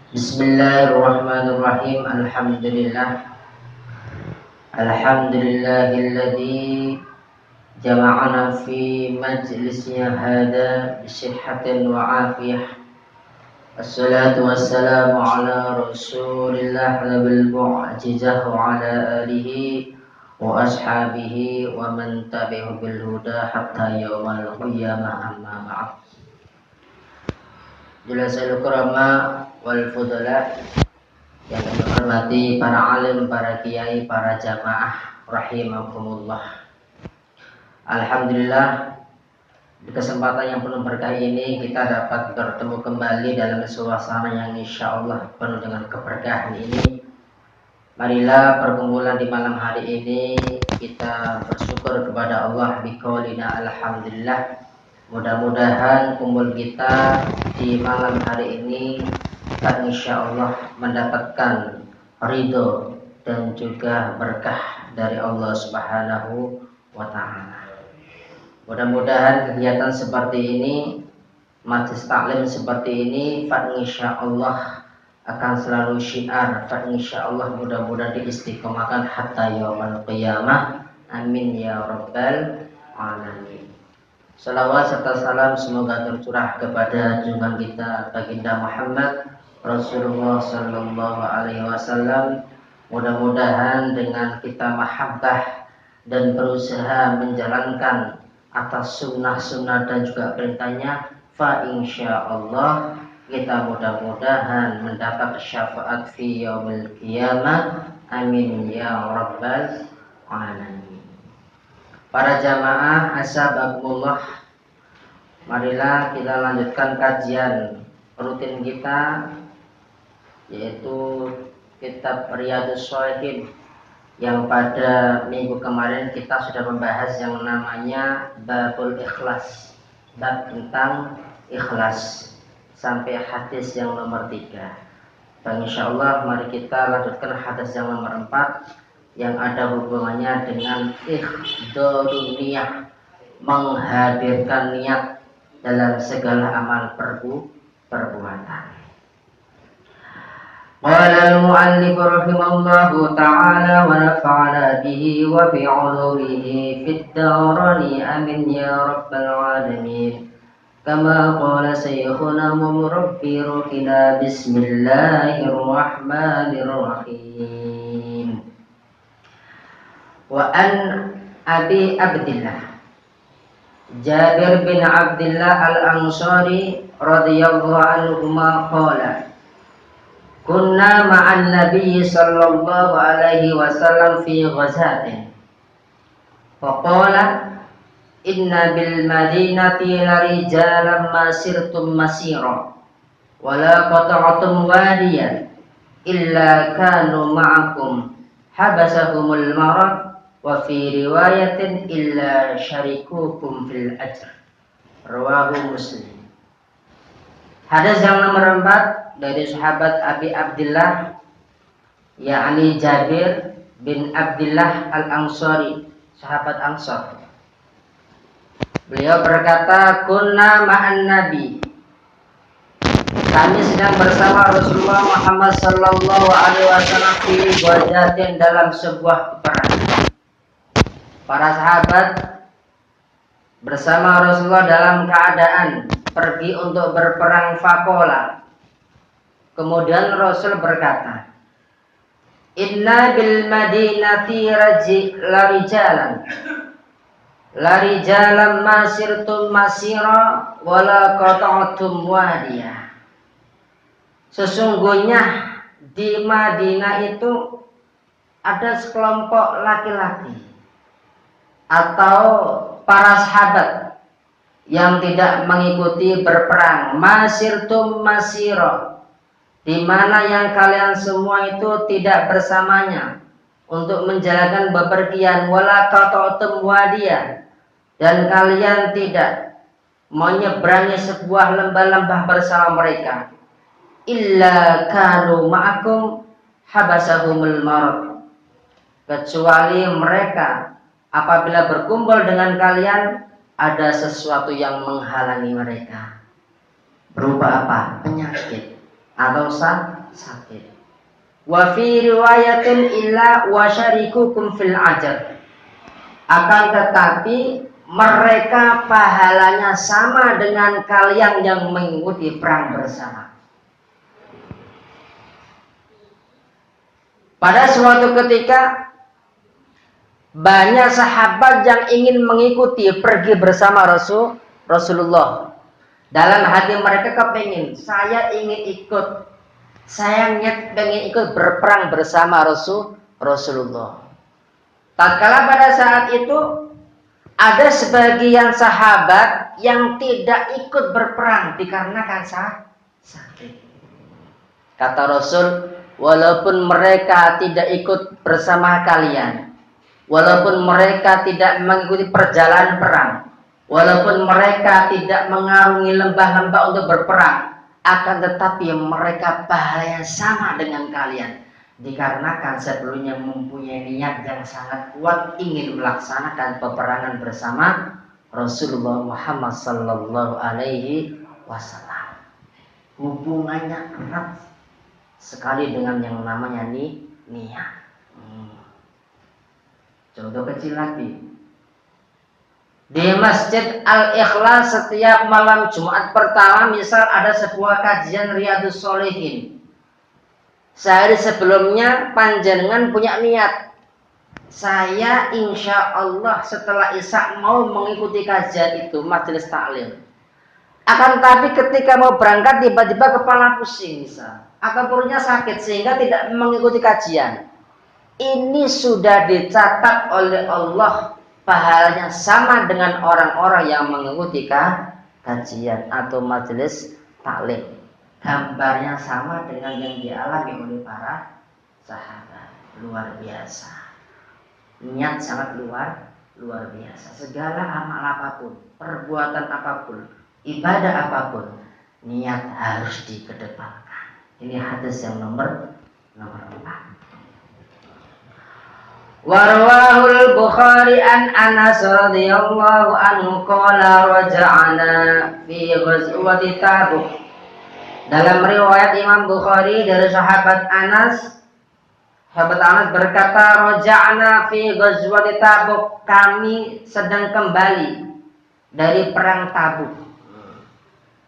Bismillahirrahmanirrahim. Alhamdulillahilladzi jama'ana fi majlisnya hada bisihhatin wa afiyah. Assalatu wassalamu ala rasulillah nabil mu'jizah wa ala alihi wa ashabihi wa man tabi'u bil huda hatta yaumal qiyamah, amma ba'd. Jalasul kurama wal fudala, yang kami hormati para alim, para kiai, para jamaah rahimakumullah. Alhamdulillah, di kesempatan yang penuh berkah ini kita dapat bertemu kembali dalam suasana yang insya Allah penuh dengan keberkahan ini. Marilah perkumpulan di malam hari ini kita bersyukur kepada Allah biqaulina alhamdulillah. Mudah-mudahan kumpul kita di malam hari ini dan insya Allah mendapatkan ridho dan juga berkah dari Allah Subhanahu wa Ta'ala. Mudah-mudahan kegiatan seperti ini, majlis taklim seperti ini, insya Allah akan selalu syiar. Insya Allah mudah-mudahan diistiqomahkan hatta yaumul qiyamah. Amin ya rabbal alamin. Salawat serta salam semoga tercurah kepada junjungan kita baginda Muhammad Rasulullah sallallahu alaihi wasallam. Mudah-mudahan dengan kita mahabbah dan berusaha menjalankan atas sunnah-sunnah dan juga perintahnya, insyaallah kita mudah-mudahan mendapat syafaat fi yaumil qiyamah. Amin ya rabbal alamin. Para jamaah asabakumullah, marilah kita lanjutkan kajian rutin kita, yaitu kitab Riyadhus Shalihin, yang pada minggu kemarin kita sudah membahas yang namanya Babul Ikhlas, bab tentang ikhlas, sampai hadis yang nomor 3. Dan insya Allah mari kita lanjutkan hadis yang nomor 4, yang ada hubungannya dengan ihdharun niyah, menghadirkan niat dalam segala amal perbuatan. Qala al-mu'allif rahimahullahu ta'ala wa nafa'ana bihi wa bi 'ulumihi fid darain, amin ya rabbal alamin. Kama qala sayyikhuna murabbi ruhina, bismillahirrahmanirrahim. Wa an Abi Abdillah Jabir bin Abdillah al-Ansari radhiyallahu anhu qala, kunna ma'an nabiy sallallahu alaihi wasallam fi ghazatin faqala inna bil madinati larijalan ma sirtum masira wa la qata'tum wadiyan illa kanu ma'akum habasahumul marad wa fi riwayatin illa syarikukum fil ajr. Rawahu Muslim. Hadis yang nomor 4 dari sahabat Abi Abdillah, yakni Jabir bin Abdillah al-Ansari, sahabat Ansar. Beliau berkata, kunna ma'an nabi, kami sedang bersama Rasulullah Muhammad sallallahu alaihi wasallam fi ghazatin, dalam sebuah peperangan. Para sahabat bersama Rasulullah dalam keadaan pergi untuk berperang fakola. Kemudian Rasul berkata, inna bil madinati larijalan masirtum masira wala qata'tum wadiyah. Sesungguhnya di Madinah itu ada sekelompok laki-laki atau para sahabat yang tidak mengikuti berperang, masirtum masiro, di mana yang kalian semua itu tidak bersamanya untuk menjalankan bepergian, wala qata'tum wadiyah, dan kalian tidak menyeberangi sebuah lembah-lembah bersama mereka, illa kanu ma'akum habasahumul marad, kecuali mereka apabila berkumpul dengan kalian ada sesuatu yang menghalangi mereka. Berupa apa? Penyakit atau sakit. Wa fi riwayatin illa wa syarikukum fil ajr. Akan tetapi mereka pahalanya sama dengan kalian yang mengikuti perang bersama. Pada suatu ketika banyak sahabat yang ingin mengikuti pergi bersama Rasulullah. Dalam hati mereka kepingin, saya ingin ikut, saya ingin ikut berperang bersama Rasulullah. Tatkala pada saat itu ada sebagian sahabat yang tidak ikut berperang dikarenakan sakit. Kata Rasul, walaupun mereka tidak ikut bersama kalian, walaupun mereka tidak mengikuti perjalanan perang, walaupun mereka tidak mengarungi lembah-lembah untuk berperang, akan tetapi mereka pahalanya sama dengan kalian. Dikarenakan sebelumnya mempunyai niat yang sangat kuat ingin melaksanakan peperangan bersama Rasulullah Muhammad sallallahu alaihi wasallam. Hubungannya erat sekali dengan yang namanya niat. Contoh kecil lagi. Di Masjid Al-Ikhlas setiap malam Jumat pertama misal ada sebuah kajian Riyadhus Shalihin. Sehari sebelumnya panjenengan punya niat, saya insya Allah setelah Isya mau mengikuti kajian itu, majelis taklim. Akan tapi ketika mau berangkat tiba-tiba kepala pusing misal, atau perutnya sakit sehingga tidak mengikuti kajian. Ini sudah dicatat oleh Allah pahalanya sama dengan orang-orang yang mengikuti kajian atau majelis taklim. Gambarnya sama dengan yang dialami oleh para sahabat. Luar biasa. Niat sangat luar biasa. Segala amal apapun, perbuatan apapun, ibadah apapun, niat harus dikedepankan. Ini hadis yang nomor 4. Warwahul Bukhari an Anas radhiyallahu anhu qala raja'na fi ghazwati Tabuk. Dalam riwayat Imam Bukhari dari sahabat Anas berkata, raja'na fi ghazwati Tabuk, kami sedang kembali dari perang Tabuk.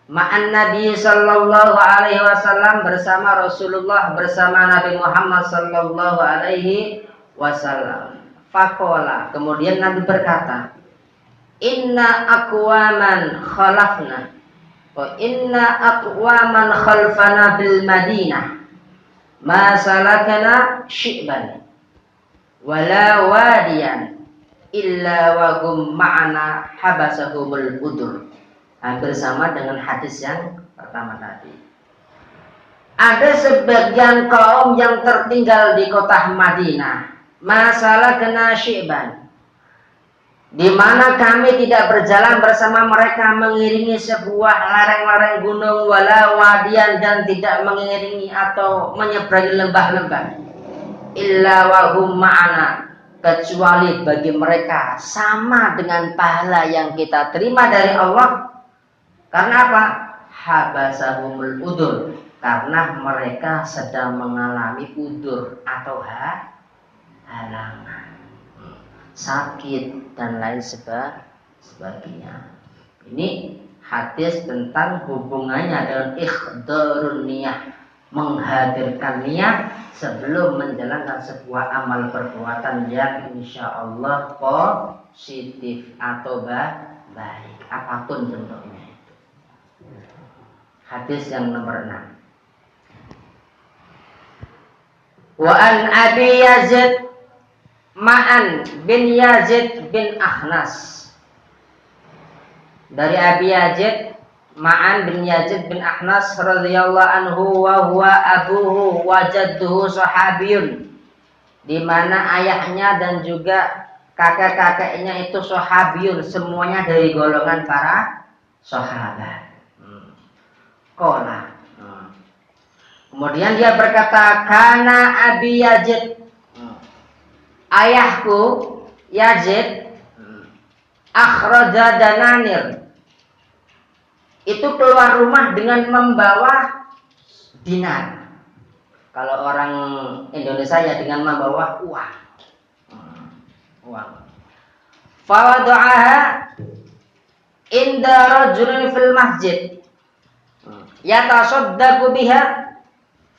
Ma'an Nabi sallallahu alaihi wasallam, bersama Rasulullah, bersama Nabi Muhammad sallallahu alaihi wasallam. Faqala, kemudian Nabi berkata, inna aqwaman khalafna wa inna aqwaman khalfana bil Madinah ma salakana syi'ban wala wadiyan illa wa hum ma'ana habasahumul udur. Hampir sama dengan hadis yang pertama tadi. Ada sebagian kaum yang tertinggal di kota Madinah, masalah kena syi'ban, di mana kami tidak berjalan bersama mereka mengiringi sebuah lereng-lereng gunung, wala wadian, dan tidak mengiringi atau menyeberangi lembah-lembah, illa wa hum ma'ana, kecuali bagi mereka sama dengan pahala yang kita terima dari Allah. Karena apa? Habasahumul udur, karena mereka sedang mengalami udur atau halangan, sakit dan lain sebagainya. Ini hadis tentang hubungannya dengan ikhdarun niyah, menghadirkan niat sebelum menjalankan sebuah amal perbuatan yang insya Allah positif atau baik, apapun bentuknya. Hadis yang nomor 6. Wa an Abi Yazid Ma'an bin Yazid bin Akhnas. Dari Abi Yazid Ma'an bin Yazid bin Akhnas radhiyallahu anhu wa huwa abuhu wa jadduhu sahabiyun, di mana ayahnya dan juga kakek-kakeknya itu sahabiyun, semuanya dari golongan para sahabat. Qala. Kemudian dia berkata, kana Abi Yazid, ayahku Yazid, akhraja dananir, itu keluar rumah dengan membawa dinar. Kalau orang Indonesia ya dengan membawa uang. Uang. Fawada'aha inda rajulin fil masjid. Yatasaddaqu biha.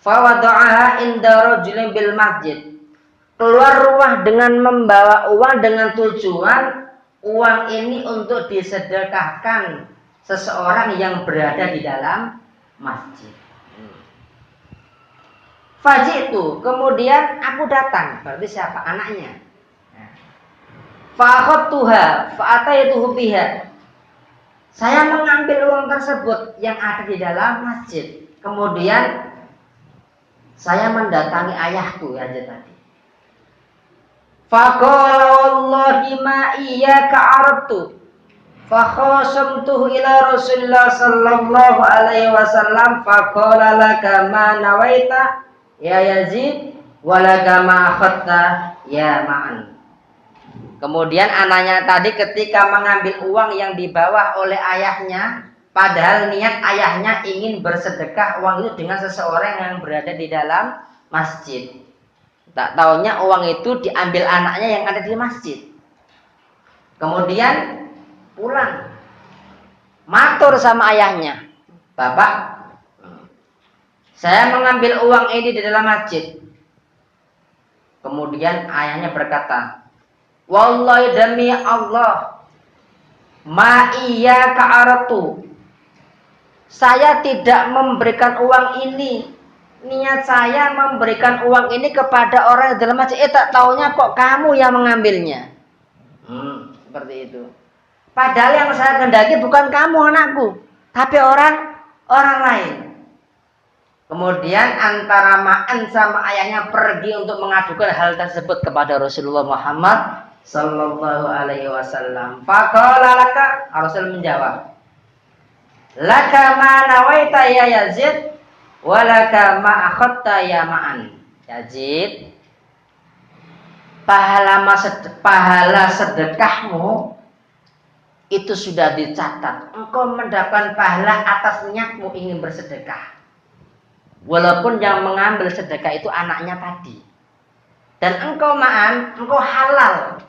Fawada'aha inda rajulin bil masjid. Keluar rumah dengan membawa uang dengan tujuan uang ini untuk disedekahkan seseorang yang berada di dalam masjid. Fajitu, kemudian aku datang. Berarti siapa? Anaknya. Fa'akhadtuha fa'ataituhu biha. Saya mengambil uang tersebut yang ada di dalam masjid. Kemudian saya mendatangi ayahku ya tadi. Faqala wallahi ma iyyaka aradtu. Fakhasamtuhu ila Rasulillah sallallahu alaihi wasallam faqala laka ma nawaita ya Yazid walaka ma akhadta ya Ma'an. Kemudian anaknya tadi ketika mengambil uang yang dibawa oleh ayahnya, padahal niat ayahnya ingin bersedekah uang itu dengan seseorang yang berada di dalam masjid. Tak taunya uang itu diambil anaknya yang ada di masjid. Kemudian pulang, matur sama ayahnya, Bapak, saya mengambil uang ini di dalam masjid. Kemudian ayahnya berkata, wallahi demi Allah, ma iyyaka aradtu. Saya tidak memberikan uang ini. Niat saya memberikan uang ini kepada orang di dalam masjid. Tak taunya kok kamu yang mengambilnya. Seperti itu. Padahal yang saya kehendaki bukan kamu anakku, tapi orang lain. Kemudian antara Ma'an sama ayahnya pergi untuk mengadukan hal tersebut kepada Rasulullah Muhammad sallallahu alaihi wasallam. Faqala laka, Rasul menjawab, laka ma nawaita ya Yazid walaka ma akhadta ya Ma'an. Yazid, pahala sedekahmu itu sudah dicatat. Engkau mendapat pahala atas niatmu ingin bersedekah. Walaupun yang mengambil sedekah itu anaknya tadi. Dan engkau Ma'an, engkau halal.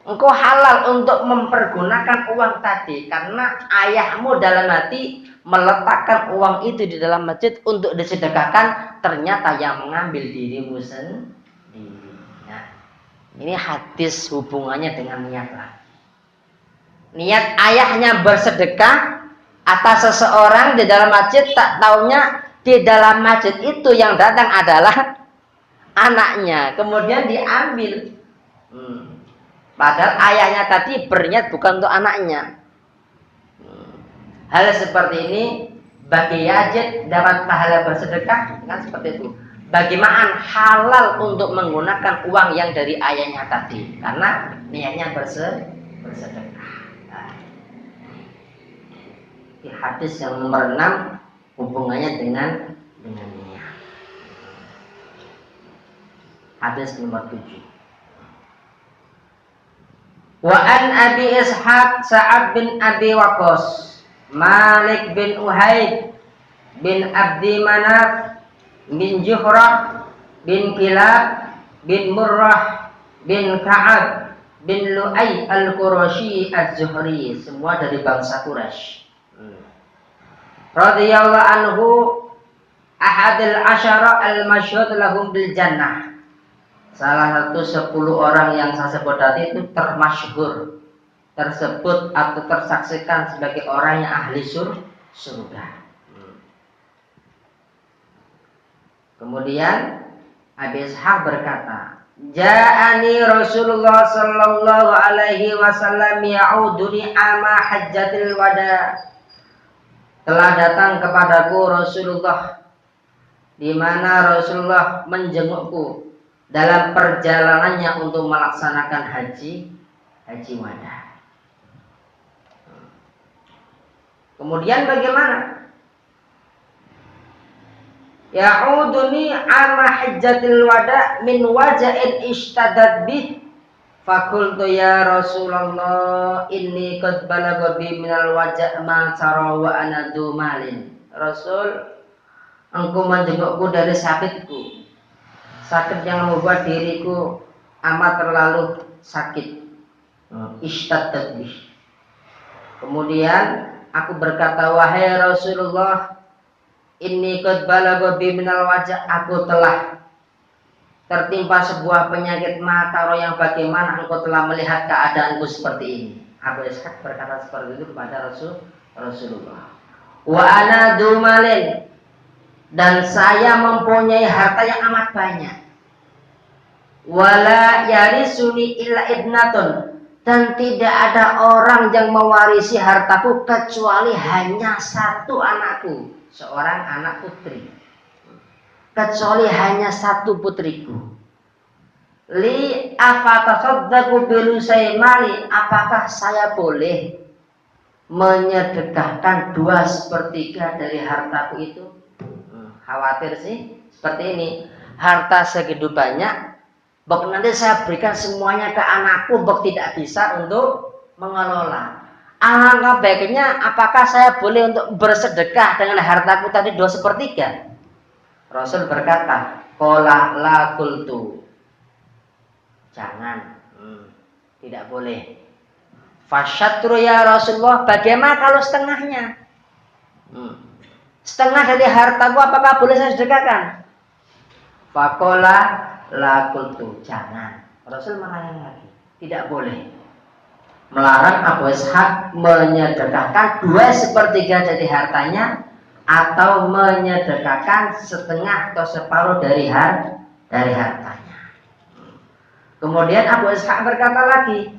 Engkau halal untuk mempergunakan uang tadi. Karena ayahmu dalam hati meletakkan uang itu di dalam masjid untuk disedekahkan. Ternyata yang mengambil dirimu sendiri. Nah, ini hadis hubungannya dengan niat lah. Niat ayahnya bersedekah atas seseorang di dalam masjid, tak taunya di dalam masjid itu yang datang adalah anaknya, kemudian diambil. Padahal ayahnya tadi berniat bukan untuk anaknya. Hal seperti ini bagi Yazid dapat pahala bersedekah kan seperti itu. Bagi Ma'an halal untuk menggunakan uang yang dari ayahnya tadi karena niatnya bersedekah. Hadis yang nomor 6 hubungannya dengan niat. Hadis nomor 7. Wa an Abi Ishaq Sa'ad bin Abi Waqqas, Malik bin Uhaid bin Abdi Manaf bin Juhrah bin Kilab bin Murrah bin Ka'ab bin Lu'ay al-Qurashi az-Zuhri, semua dari bangsa Quraisy. Radhiyallahu anhu ahadil asyara al-masyhud lahum bil jannah. Salah satu 10 orang yang saya sebut tadi itu termasyhur, tersebut atau tersaksikan sebagai orang yang ahli surga. Kemudian Abi Ishaq berkata, Ja'ani Rasulullah sallallahu alaihi wasallam ya'uduni ama hajjatil wada. Telah datang kepadaku Rasulullah, di mana Rasulullah menjengukku dalam perjalanannya untuk melaksanakan haji wada. Kemudian bagaimana? Ya'uduni ama hajjatil wada min waja'in ishtadad bih. Fakultu ya Rasulullah inni qad balagha bi minal waja' ma tara wa ana du malin. Rasul, engkau menjengukku dari sakitku, sakit yang membuat diriku amat terlalu sakit. Ishtaddat bih. Kemudian aku berkata, wahai Rasulullah, inni qad balagha bi minal wajah, aku telah tertimpa sebuah penyakit mata yang bagaimana engkau telah melihat keadaanku seperti ini. Abu Ishaq berkata seperti itu kepada Rasulullah. Wa ana dumalin, dan saya mempunyai harta yang amat banyak. Wala yarisuni illa ibnatun, dan tidak ada orang yang mewarisi hartaku kecuali hanya satu anakku, seorang anak putri. Kecuali hanya satu putriku. Li afatasaddaqu bilusai mali, apakah saya boleh menyedekahkan 2/3 dari hartaku itu? Khawatir sih seperti ini, harta segitu banyak, bok nanti saya berikan semuanya ke anakku, bok tidak bisa untuk mengelola. Alangkah baiknya apakah saya boleh untuk bersedekah dengan hartaku tadi 2/3? Rasul berkata, qala la qultu, jangan, tidak boleh. Fasyatru ya Rasulullah, bagaimana kalau setengahnya? Setengah dari hartaku apakah boleh saya sedekahkan? Faqala la qultu, jangan. Rasul melarang lagi, tidak boleh. Melarang Abu Ishaq menyedekahkan 2/3 dari hartanya atau menyedekahkan setengah atau separuh dari hartanya. Kemudian Abu Ishaq berkata lagi,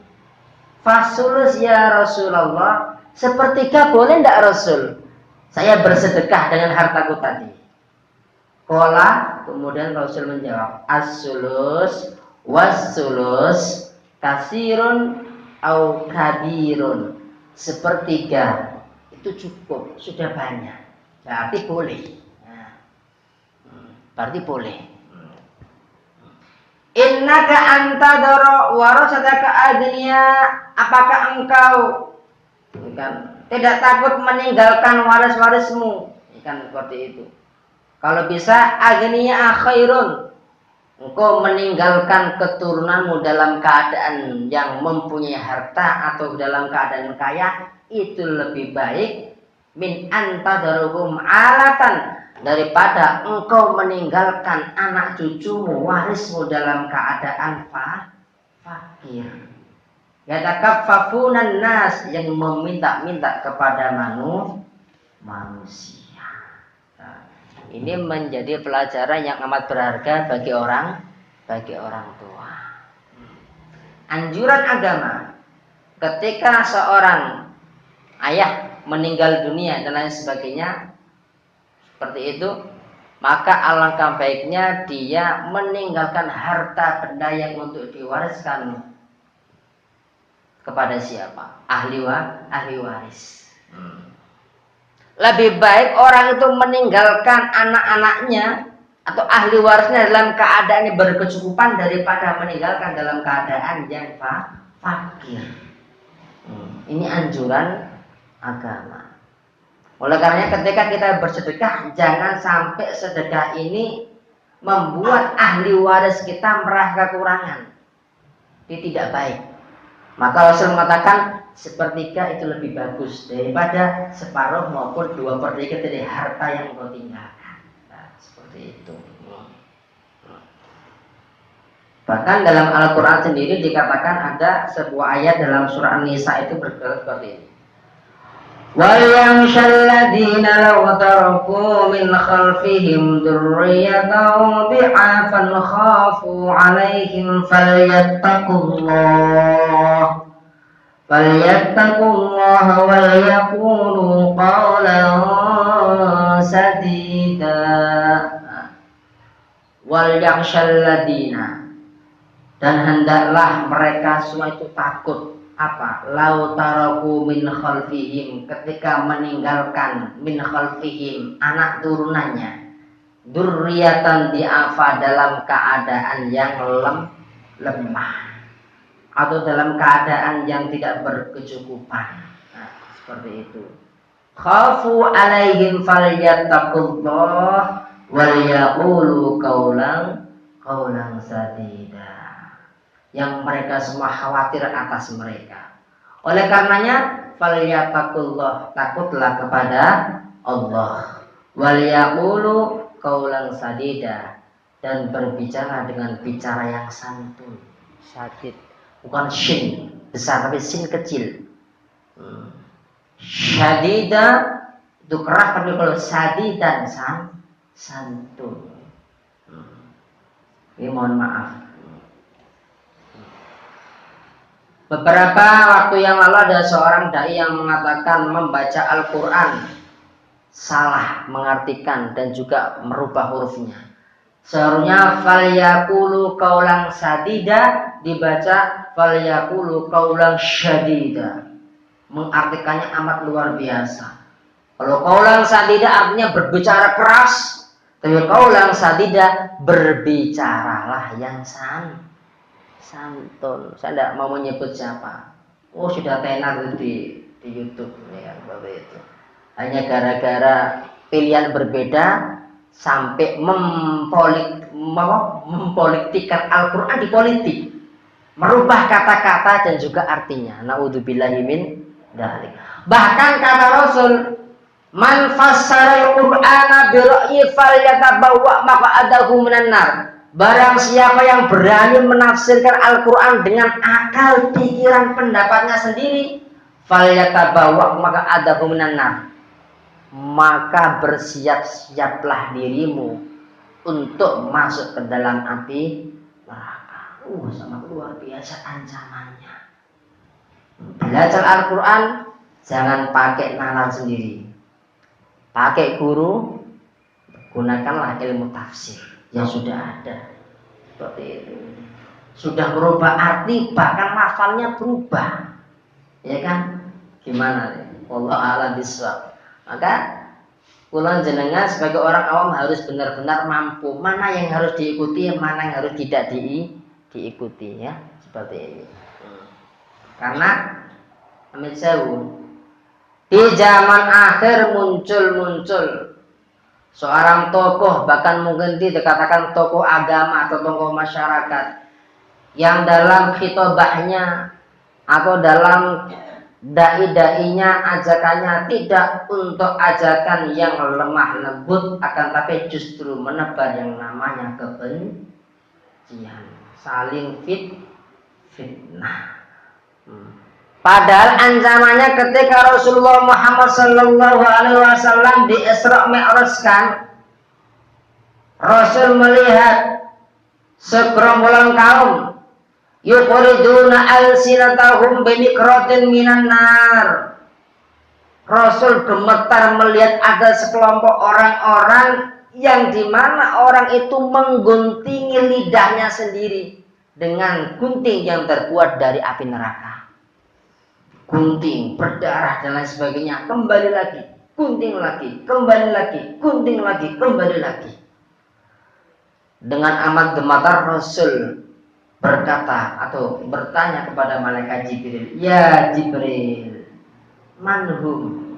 fasulus ya Rasulullah, 1/3 boleh tidak Rasul? Saya bersedekah dengan hartaku tadi. Qala, kemudian Rasul menjawab, as-sulus was-sulus kasirun au kabirun. 1/3 itu cukup, sudah banyak. Berarti boleh. Berarti boleh. Innaka anta dara warasadaka adniya, apakah engkau tidak takut meninggalkan waris-warismu? Kan seperti itu. Kalau bisa agniya khairun, engkau meninggalkan keturunanmu dalam keadaan yang mempunyai harta atau dalam keadaan kaya, itu lebih baik min antadaruhum alatan, daripada engkau meninggalkan anak cucumu, warismu dalam keadaan fakir. Yatakaffafunan nas, yang meminta-minta kepada manusia. Nah, ini menjadi pelajaran yang amat berharga bagi orang tua. Anjuran agama ketika seorang ayah meninggal dunia dan lain sebagainya seperti itu, maka alangkah baiknya dia meninggalkan harta benda yang untuk diwariskan kepada siapa? Ahli waris. Lebih baik orang itu meninggalkan anak-anaknya atau ahli warisnya dalam keadaan yang berkecukupan daripada meninggalkan dalam keadaan yang fakir. Ini anjuran agama. Oleh karenanya ketika kita bersedekah, jangan sampai sedekah ini membuat ahli waris kita merasa kekurangan. Ini tidak baik. Maka Rasul mengatakan 1/3 itu lebih bagus daripada separuh maupun 2/3 dari harta yang kau tinggalkan. Nah, seperti itu. Bahkan dalam Al-Quran sendiri dikatakan ada sebuah ayat dalam surah An-Nisa itu berkata seperti ini. وَلْيَخْشَ الَّذِينَ لَوْ تَرَكُوا مِنْ خَلْفِهِمْ ذُرِّيَّةً ضِعَافًا خَافُوا عَلَيْهِمْ فَلْيَتَّقُوا اللَّهَ وَلْيَقُولُوا قَوْلًا سَدِيدًا. وَلْيَخْشَ الَّذِينَ, dan hendaklah mereka semua itu takut. Apa? Lau taraku min khalfihim, ketika meninggalkan min khalfihim anak turunannya, dzurriatan di'afa, dalam keadaan yang lemah atau dalam keadaan yang tidak berkecukupan. Nah, seperti itu. Khafu alaihim falyattaqullah, wal yaqulu qaulan sadida. Yang mereka semua khawatir atas mereka. Oleh karenanya falyattaqullah, takutlah kepada Allah. Wal yaqulu qaulan sadida, dan berbicara dengan bicara yang santun. Sadid bukan shin besar tapi sin kecil. Syadida itu keras, tapi kalau sadidan santun. Ini mohon maaf. Beberapa waktu yang lalu ada seorang dai yang mengatakan membaca Al-Quran salah mengartikan dan juga merubah hurufnya. Seharusnya falyaqulu qaulan sadida dibaca falyaqulu qaulan syadida. Mengartikannya amat luar biasa. Kalau qaulan sadida artinya berbicara keras, tapi qaulan sadida berbicaralah yang santun. Saya tidak mau menyebut siapa. Oh, sudah tenar di YouTube ya, seperti itu. Hanya gara-gara pilihan berbeda sampai mempolitikkan Al-Quran di politik, merubah kata-kata dan juga artinya. Naudzubillahi min dzalik. Bahkan kata Rasul, man fassara al-Qur'ana bi ra'yi falyatabawwa maq'adahu minan nar. Barang siapa yang berani menafsirkan Al-Quran dengan akal, pikiran, pendapatnya sendiri, falyatabawwa maq'adahu minan nar, maka bersiap-siaplah dirimu untuk masuk ke dalam api neraka. Sangat luar biasa ancamannya. Belajar Al-Quran jangan pakai nalar sendiri, pakai guru, gunakanlah ilmu tafsir yang sudah ada. Seperti itu. Sudah berubah arti, bahkan lafalnya berubah, ya kan? Gimana nih? Wallahu a'lam bishawab. Maka kula jenengan sebagai orang awam harus benar-benar mampu mana yang harus diikuti, mana yang harus tidak diikuti, ya, seperti ini. Karena amit sewu, di zaman akhir muncul seorang tokoh, bahkan mungkin dikatakan tokoh agama atau tokoh masyarakat, yang dalam khitobahnya atau dalam dai-dainya ajakannya tidak untuk ajakan yang lemah lembut, akan tapi justru menebar yang namanya kebencian, saling fitnah. Padahal ancamannya ketika Rasulullah Muhammad SAW di Isra Mi'rajkan, Rasul melihat segerombolan kaum yuqriduna alsinatahum bimiqratin minan nar. Rasul gemetar melihat ada sekelompok orang-orang yang dimana orang itu mengguntingi lidahnya sendiri dengan gunting yang terbuat dari api neraka. Gunting, berdarah dan lain sebagainya. Kembali lagi, gunting lagi, kembali lagi, gunting lagi, kembali lagi. Dengan amat gemetar Rasul berkata atau bertanya kepada malaikat Jibril, ya Jibril, manhum,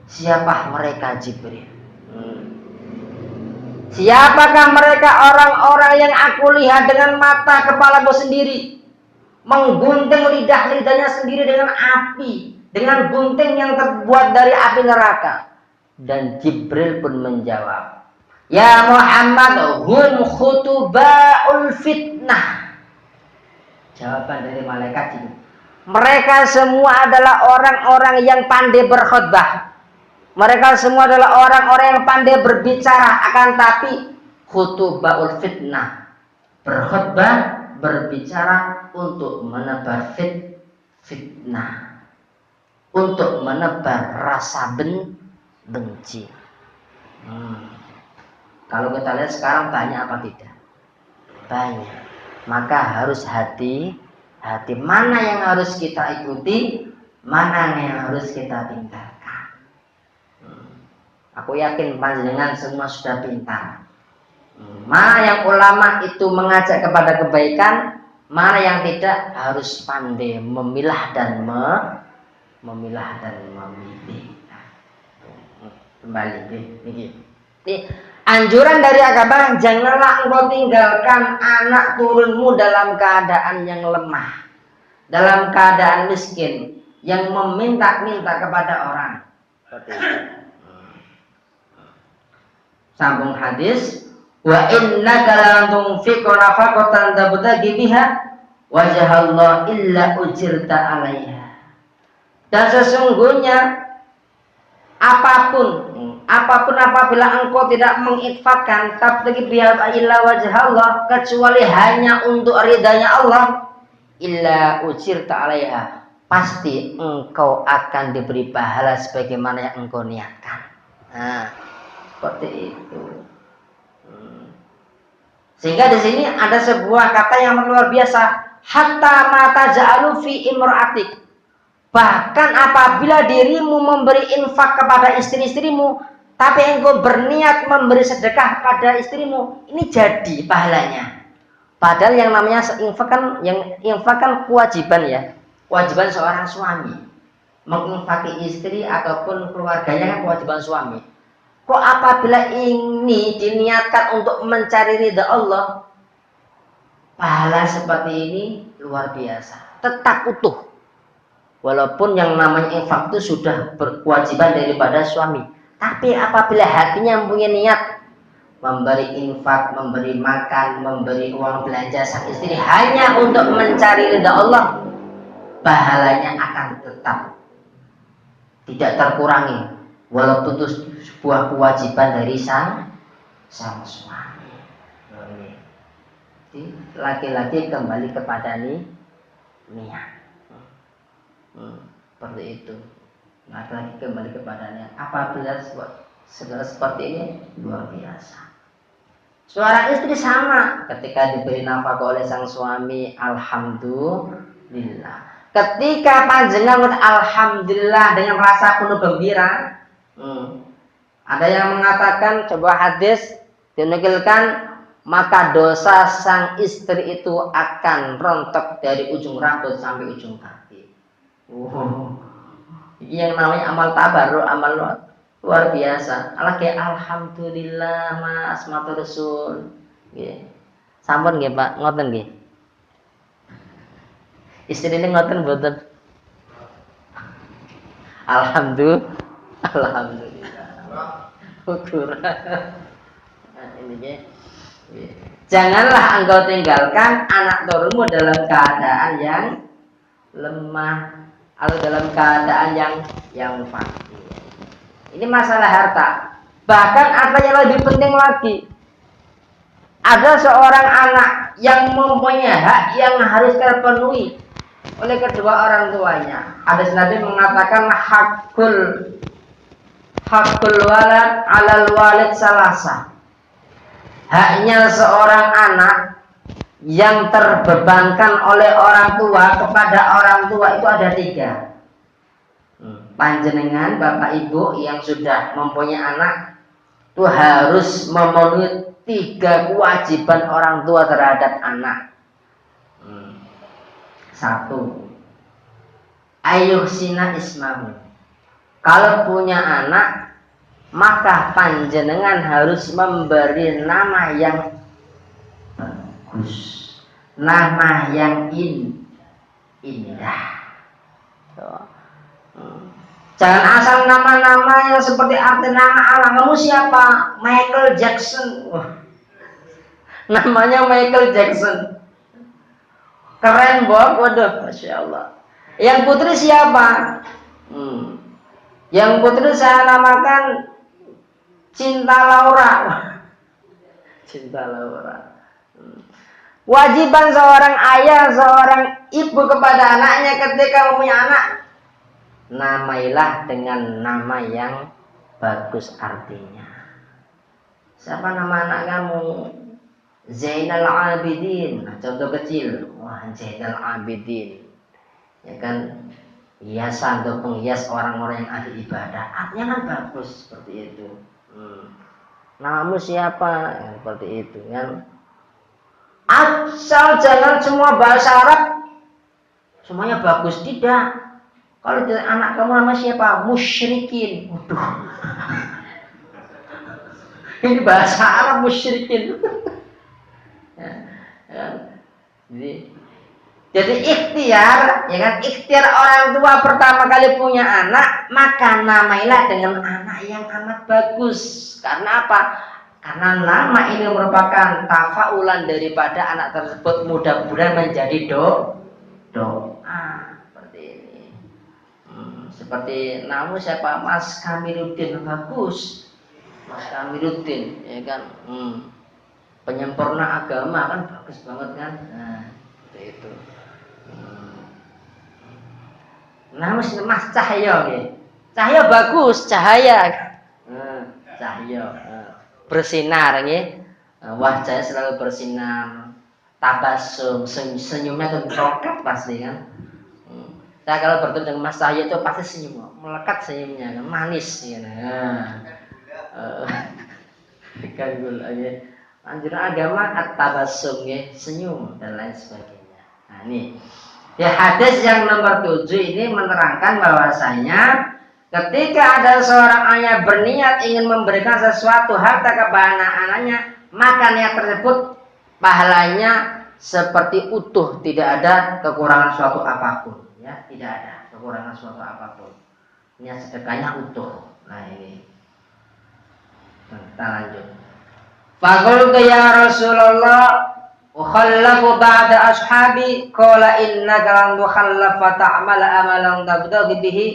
siapa mereka Jibril? Siapakah mereka orang-orang yang aku lihat dengan mata kepalaku sendiri, menggunting lidahnya sendiri dengan api, dengan gunting yang terbuat dari api neraka? Dan Jibril pun menjawab, ya Muhammad, hum khutuba'ul fitnah. Jawaban dari malaikat ini, mereka semua adalah orang-orang yang pandai berkhutbah. Mereka semua adalah orang-orang yang pandai berbicara, akan tapi khutuba'ul fitnah, berkhutbah, berbicara untuk menebar fitnah, untuk menebar rasa benci. Kalau kita lihat sekarang banyak apa tidak? Banyak. Maka harus hati-hati mana yang harus kita ikuti, mana yang harus kita tinggalkan. Aku yakin panjenengan semua sudah pintar. Mana yang ulama itu mengajak kepada kebaikan, mana yang tidak, harus pandai memilah dan memilih. Kembali ini. Anjuran dari agama, janganlah engkau tinggalkan anak turunmu dalam keadaan yang lemah, dalam keadaan miskin, yang meminta-minta kepada orang. Seperti itu. Sambung hadis, wa innaka lan tunfiqu nafaqatan tabtaghi biha wajhallah illa ujirta 'alaiha. Dan sesungguhnya apapun apabila engkau tidak menginfakkan tabtaghi biha illa wajhallah, kecuali hanya untuk ridhanya Allah, illa ujirta 'alaiha, pasti engkau akan diberi pahala sebagaimana yang engkau niatkan. Nah, seperti itu. Sehingga di sini ada sebuah kata yang luar biasa, hatta mata ja'alu fi imra'atik. Bahkan apabila dirimu memberi infak kepada istri-istrimu, tapi engkau berniat memberi sedekah pada istrimu, ini jadi pahalanya. Padahal yang namanya infak kan kewajiban ya, kewajiban seorang suami. Menginfaki istri ataupun keluarganya kan kewajiban suami. Kok apabila ini diniatkan untuk mencari ridha Allah, pahala seperti ini luar biasa, tetap utuh. Walaupun yang namanya infak itu sudah berkewajiban daripada suami, tapi apabila hatinya punya niat memberi infak, memberi makan, memberi uang belanja sang istri hanya untuk mencari ridha Allah, pahalanya akan tetap tidak terkurangi. Walaupun itu sebuah kewajiban dari sang suami. Jadi laki-laki kembali kepada niat. Seperti itu. Laki-laki kembali kepada niat. Apabila segala seperti ini luar biasa. Seorang istri sama, ketika diberi nafkah oleh sang suami, alhamdulillah. Ketika panjenengan alhamdulillah dengan rasa penuh gembira. Ada yang mengatakan, coba hadis dinukilkan, maka dosa sang istri itu akan rontok dari ujung rambut sampai ujung kaki. Ini yang namanya amal tabarruk, amal luar biasa. Alhamdulillah mas matur rasul. Sampun nggih Pak, ngoten nggih. Istri ini ngoten mboten? Alhamdulillah. Ukur. Janganlah engkau tinggalkan anak turunmu dalam keadaan yang lemah atau dalam keadaan yang fakir. Ini masalah harta. Bahkan ada yang lebih penting lagi. Ada seorang anak yang mempunyai hak yang harus terpenuhi oleh kedua orang tuanya. Hadis Nabi mengatakan hakul walad alal walid salasa. Haknya seorang anak yang terbebankan oleh orang tua kepada orang tua itu ada 3. Panjenengan bapak ibu yang sudah mempunyai anak itu harus memenuhi 3 kewajiban orang tua terhadap anak. 1. Ayuhsina ismahu. Kalau punya anak, maka panjenengan harus memberi nama yang bagus, nama yang indah. Jangan asal nama-nama yang seperti arti nama Allah. Kamu siapa? Michael Jackson. Namanya Michael Jackson. Keren banget, waduh, masya Allah. Yang putri siapa? Yang putri saya namakan Cinta Laura. Cinta Laura. Wajiban seorang ayah, seorang ibu kepada anaknya ketika mempunyai anak, namailah dengan nama yang bagus artinya. Siapa nama anak kamu? Zainal Abidin. Nah, contoh kecil. Wah, Zainal Abidin. Ya kan, hiasan atau penghias orang-orang yang ahli ibadah. Artinya kan bagus seperti itu. Namamu siapa? Ya, seperti itu kan. Asal jangan semua bahasa Arab semuanya bagus, tidak. Kalau anak kamu nama siapa? Musyrikin. Waduh. Ini bahasa Arab musyrikin. Ya, ya. Jadi ikhtiar, ya kan? Ikhtiar orang tua pertama kali punya anak, maka namailah dengan anak yang amat bagus. Karena apa? Karena nama ini merupakan tafaulan daripada anak tersebut mudah-mudahan menjadi doa. Seperti ini. Seperti nama siapa? Mas Kamiluddin, bagus. Mas Kamiluddin, ya kan? Penyempurna agama kan bagus banget kan? Nah, seperti itu. Nama Mas Cahyo, ya. Cahyo bagus, cahaya. Cahyo bersinar, ya. Wajahnya selalu bersinar, tabasum, senyumnya tuh merokat pasti kan. Saya kalau bertemu dengan Mas Cahyo itu pasti senyum, melekat senyumnya, kan manis, ya. Kanggul aja. Anjuran agama at-tabassum, ya, senyum dan lain sebagainya. Nah, ini. Ya, hadis yang nomor 7 ini menerangkan bahwasanya ketika ada seorang ayah berniat ingin memberikan sesuatu harta kepada anak-anaknya, maka niat tersebut pahalanya seperti utuh, tidak ada kekurangan suatu apapun, ya, tidak ada kekurangan suatu apapun. Niat sedekahnya utuh. Nah, ini. Kita lanjut. Faqultu ya Rasulullah, ukhallafu ba'da ashabi, qala innaka lan tukhallafa ta'mal amalan tabtaghi bihi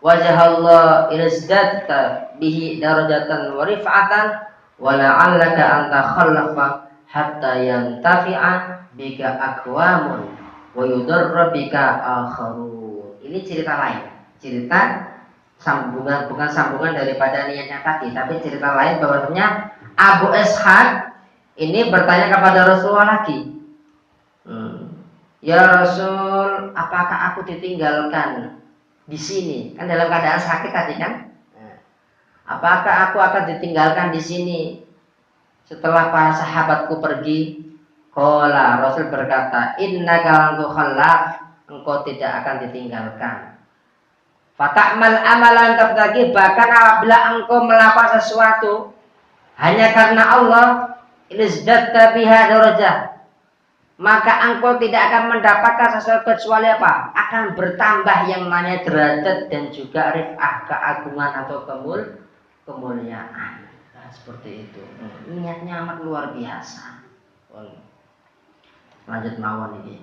wajha Allah izdadta bihi darajatan wa rif'atan wa la'allaka an takhallafa hatta yantafi'a bika aqwamun wa yudarra bika akharun. Ini cerita lain. Cerita sambungan, bukan sambungan daripada niatnya tadi, tapi cerita lain bahwasanya Abu Ishaq ini bertanya kepada Rasulullah lagi. Ya Rasul, apakah aku ditinggalkan di sini? Kan dalam keadaan sakit tadi kan? Apakah aku akan ditinggalkan di sini setelah para sahabatku pergi? Qala, Rasul berkata, innaka lan tukhallaf, engkau tidak akan ditinggalkan. Fata'mal amalan tabtaghi, bahkan apabila engkau melakukan sesuatu hanya karena Allah, izdadta biha darajah, maka engkau tidak akan mendapatkan sesuatu kecuali apa? Akan bertambah yang namanya derajat dan juga rif'ah, keagungan atau kemuliaan. Nah, seperti itu. Niatnya amat luar biasa. Lanjut mawon ini.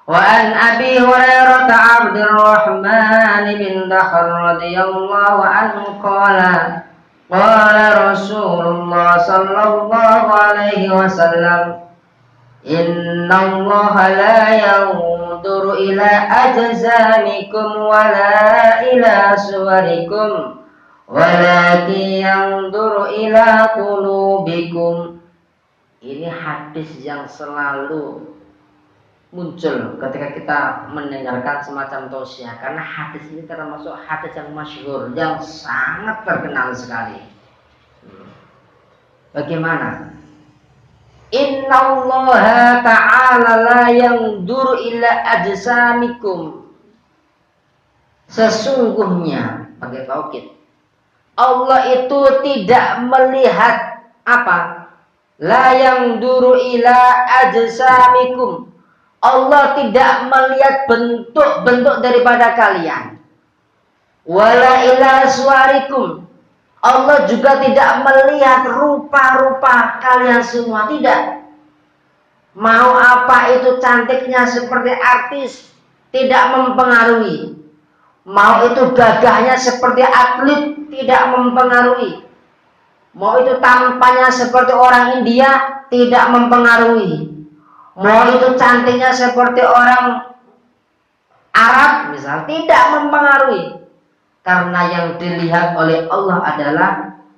Wa an Abi Hurairah Abdurrahman bin Dakhar radhiyallahu anhu qala qala Rasulullah sallallahu alaihi wasallam, inna Allah la yanzuru ila ajzamikum wa la ila suwarikum walakin yanzuru ila qulubikum. Ini hadis yang selalu muncul ketika kita mendengarkan semacam tausiah, karena hadis ini termasuk hadis yang masyhur, yang sangat terkenal sekali. Bagaimana? Inna Allah ta'ala la yanzuru ila ajsamikum. Sesungguhnya, pakai taukid, Allah itu tidak melihat apa? La yanzuru ila ajsamikum. Allah tidak melihat bentuk-bentuk daripada kalian. Wala ila suwarikum. Allah juga tidak melihat rupa-rupa kalian semua, tidak. Mau apa itu cantiknya seperti artis, tidak mempengaruhi. Mau itu gagahnya seperti atlet, tidak mempengaruhi. Mau itu tampangnya seperti orang India, tidak mempengaruhi. Mau itu cantiknya seperti orang Arab misal, tidak mempengaruhi. Karena yang dilihat oleh Allah adalah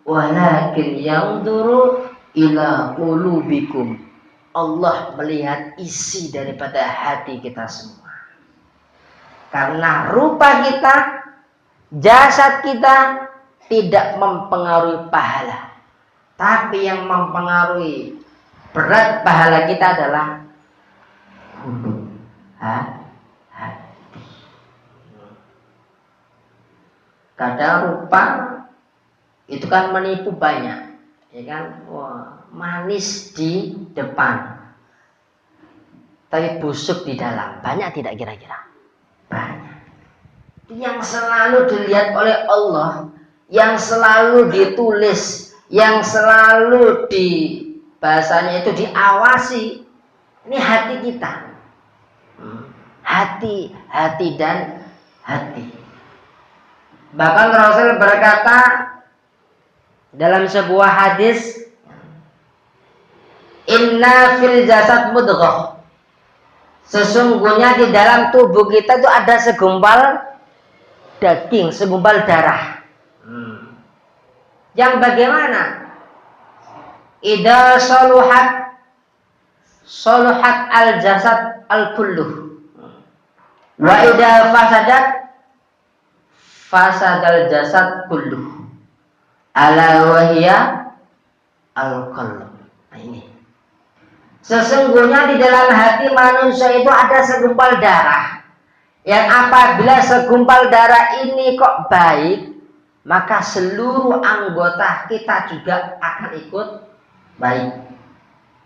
walakin yanzuru ila qulubikum. Allah melihat isi daripada hati kita semua. Karena rupa kita, jasad kita tidak mempengaruhi pahala. Tapi yang mempengaruhi berat pahala kita adalah hati. Kadang rupa itu kan menipu banyak. ya kan? Wah, manis di depan, tapi busuk di dalam. Banyak tidak kira-kira? Banyak. Yang selalu dilihat oleh Allah, yang selalu ditulis, yang selalu di bahasanya itu diawasi, ini hati kita. Hati dan hati. Bahkan Rasul berkata dalam sebuah hadis, inna fil jasad mudghah. Sesungguhnya di dalam tubuh kita itu ada segumpal daging, segumpal darah. Yang bagaimana? Idza saluhat al jasad al kulluh. Wa idza fasadal jasad kulluh. Ala wa hiya al qalb. Nah, ini. Sesungguhnya di dalam hati manusia itu ada segumpal darah. Yang apabila segumpal darah ini kok baik, maka seluruh anggota kita juga akan ikut baik.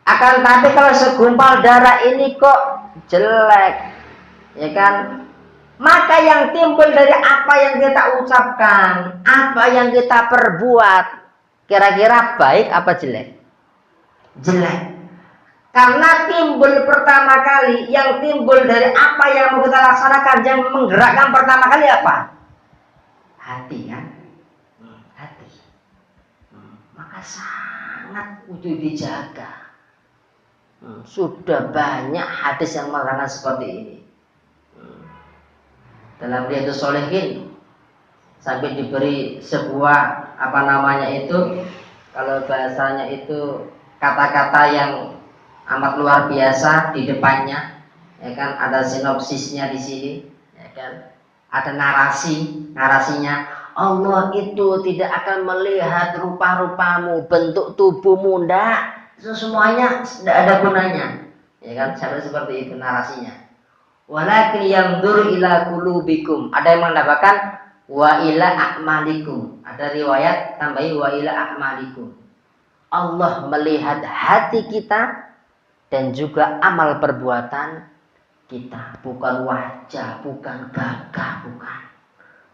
Akan tapi kalau segumpal darah ini kok jelek, ya kan? Maka yang timbul dari apa yang kita ucapkan, apa yang kita perbuat, kira-kira baik apa jelek? Jelek. Karena timbul pertama kali, yang timbul dari apa yang mau kita laksanakan, yang menggerakkan pertama kali apa? Hati kan? Hati. Maka sangat kudu dijaga. Sudah banyak hadis yang menerangkan seperti ini. Dalam Riyadhus Shalihin sampai diberi sebuah apa namanya itu, kalau bahasanya itu kata-kata yang amat luar biasa di depannya, ya kan? Ada sinopsisnya di sini, ya kan? Ada narasinya. Allah itu tidak akan melihat rupa-rupamu, bentuk tubuhmu, ndak. Itu semuanya tidak ada gunanya, ya kan? Sampai seperti itu narasinya. Walakin yanzur ila qulubikum. Ada yang mengatakan wa ila a'malikum. Ada riwayat tambahi wa ila a'malikum. Allah melihat hati kita dan juga amal perbuatan kita, bukan wajah, bukan gagah, bukan.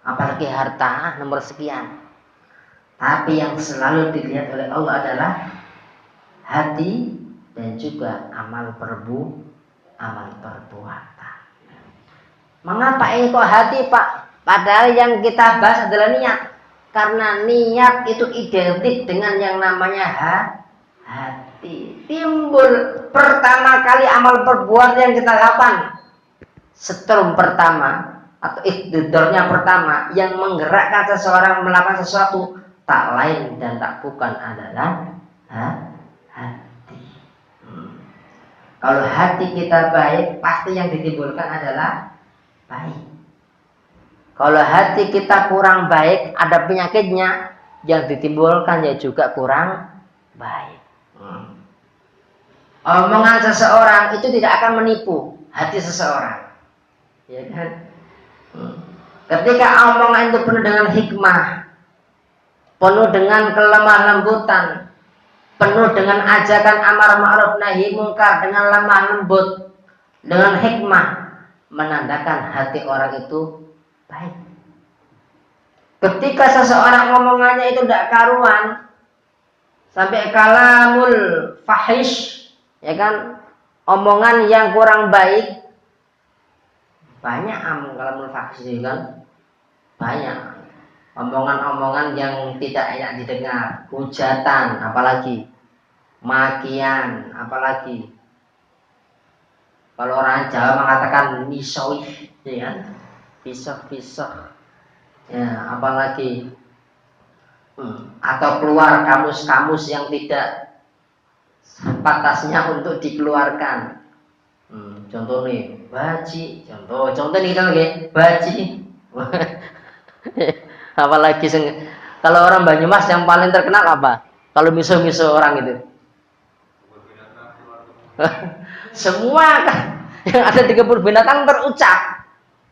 Apalagi harta nomor sekian. Tapi yang selalu dilihat oleh Allah adalah hati dan juga amal perbuatan. Mengapa ini kok hati, Pak? Padahal yang kita bahas adalah niat. Karena niat itu identik dengan yang namanya hati. Timbul pertama kali amal perbuatan yang kita lakukan, setrum pertama atau iktidornya pertama yang menggerakkan seseorang melakukan sesuatu, tak lain dan tak bukan adalah hati. Kalau hati kita baik, pasti yang ditimbulkan adalah baik. Kalau hati kita kurang baik, ada penyakitnya, yang ditimbulkan ya juga kurang baik. Omongan seseorang itu tidak akan menipu hati seseorang, ya kan? Ketika omongan itu penuh dengan hikmah, penuh dengan kelemah lembutan, penuh dengan ajakan amar ma'ruf nahi mungkar dengan lemah lembut, dengan hikmah, menandakan hati orang itu baik. Ketika seseorang ngomongannya itu tidak karuan, sampai kalamul fahish, ya kan, omongan yang kurang baik, banyak kalamul fahish kan, banyak omongan-omongan yang tidak enak didengar, hujatan, apalagi makian, apalagi kalau orang Jawa mengatakan misoi, ya kan? Pisah-pisah. Ya, apalagi atau keluar kamus-kamus yang tidak pantasnya untuk dikeluarkan. Contoh nih, baji. Contoh nih kita lagi, baji. Apalagi kalau orang Banyumas yang paling terkenal apa? Kalau miso-miso orang itu. Semua kan yang ada di kebun binatang terucap.